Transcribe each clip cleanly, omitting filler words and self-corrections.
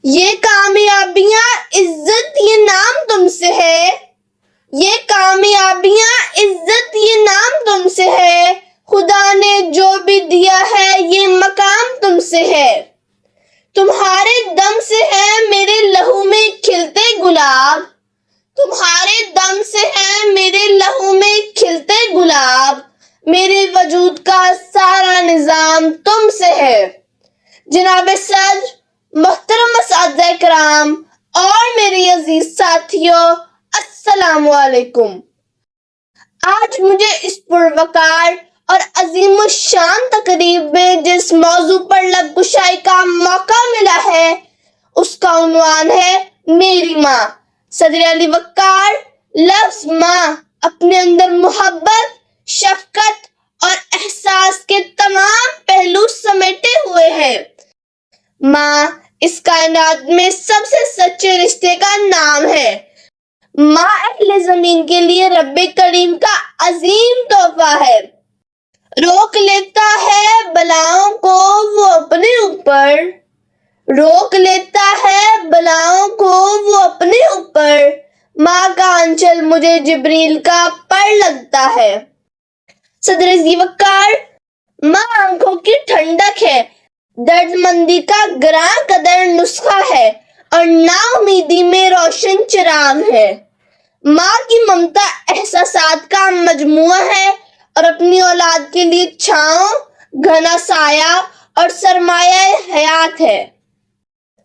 یہ کامیابیاں عزت یہ نام تم سے ہے، یہ کامیابیاں عزت یہ نام تم سے ہے، خدا نے جو بھی دیا ہے یہ مقام تم سے ہے، تمہارے دم سے ہے میرے لہو میں کھلتے گلاب، تمہارے دم سے ہے میرے لہو میں کھلتے گلاب، میرے وجود کا سارا نظام تم سے ہے۔ جناب صدر، محترم اساتذہ کرام اور میرے عزیز ساتھیوں، السلام علیکم۔ آج مجھے اس پروقار اور عظیم الشان تقریب میں جس موضوع پر لب گشائی کا موقع ملا ہے اس کا عنوان ہے میری ماں۔ صدر علی وقار لفظ ماں اپنے اندر محبت، شفقت اور احساس کے تمام پہلو سمیٹے ہوئے ہے۔ ماں اس کائنات میں سب سے سچے رشتے کا نام ہے۔ ماں اہل زمین کے لیے رب کریم کا عظیم تحفہ ہے۔ روک لیتا ہے بلاؤں کو وہ اپنے اوپر، روک لیتا ہے بلاؤں کو وہ اپنے اوپر، ماں کا آنچل مجھے جبریل کا پر لگتا ہے۔ صدر علی وقار، ماں آنکھوں کی ٹھنڈک ہے، درد مندی کا گراں قدر نسخہ ہے اور نا امیدی میں روشن چراغ ہے۔ ماں کی ممتا احساسات کا مجموعہ ہے اور اپنی اولاد کے لیے چھاؤں، گھنا سایہ اور سرمایہ حیات ہے۔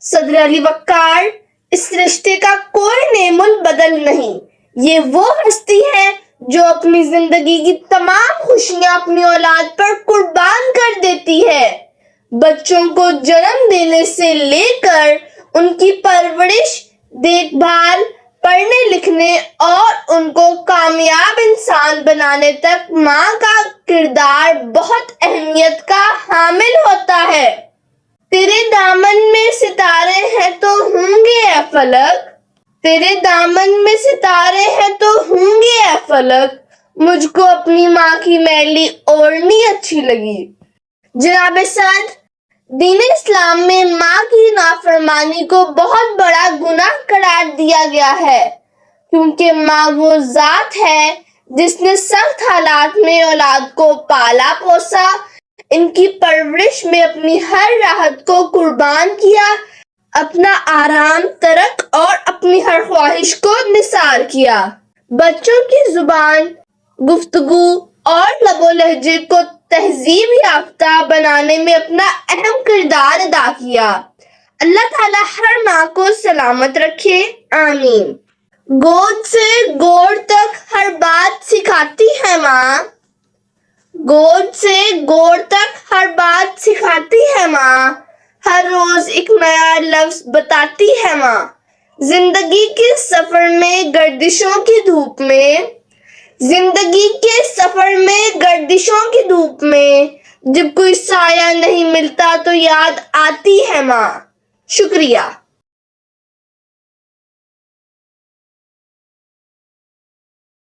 صدر علی وقار، اس رشتے کا کوئی نعم البدل نہیں۔ یہ وہ ہستی ہے جو اپنی زندگی کی تمام خوشیاں اپنی اولاد پر قربان کر دیتی ہے۔ بچوں کو جنم دینے سے لے کر ان کی پرورش، دیکھ بھال، پڑھنے لکھنے اور ان کو کامیاب انسان بنانے تک ماں کا کردار بہت اہمیت کا حامل ہوتا ہے۔ تیرے دامن میں ستارے ہیں تو ہوں گے اے فلک، تیرے دامن میں ستارے ہیں تو ہوں گے اے فلک، مجھ کو اپنی ماں کی میلی اوڑھنی اچھی لگی۔ جناب صدر، دین اسلام میں ماں کی نافرمانی کو بہت بڑا گناہ قرار دیا گیا ہے، کیونکہ ماں وہ ذات ہے جس نے سخت حالات میں اولاد کو پالا پوسا، ان کی پرورش میں اپنی ہر راحت کو قربان کیا، اپنا آرام ترک اور اپنی ہر خواہش کو نثار کیا۔ بچوں کی زبان، گفتگو اور لب و لہجے کو تہذیب یافتہ بنانے میں اپنا اہم کردار ادا کیا۔ اللہ تعالیٰ ہر ماں کو سلامت رکھے، آمین۔ گود سے گوڑ تک ہر بات سکھاتی ہے ماں، گود سے گوڑ تک ہر بات سکھاتی ہے ماں، ہر روز ایک نیا لفظ بتاتی ہے ماں۔ زندگی کے سفر میں گردشوں کی دھوپ میں، زندگی کے سفر میں گردشوں کی دھوپ میں، جب کوئی سایہ نہیں ملتا تو یاد آتی ہے ماں۔ شکریہ۔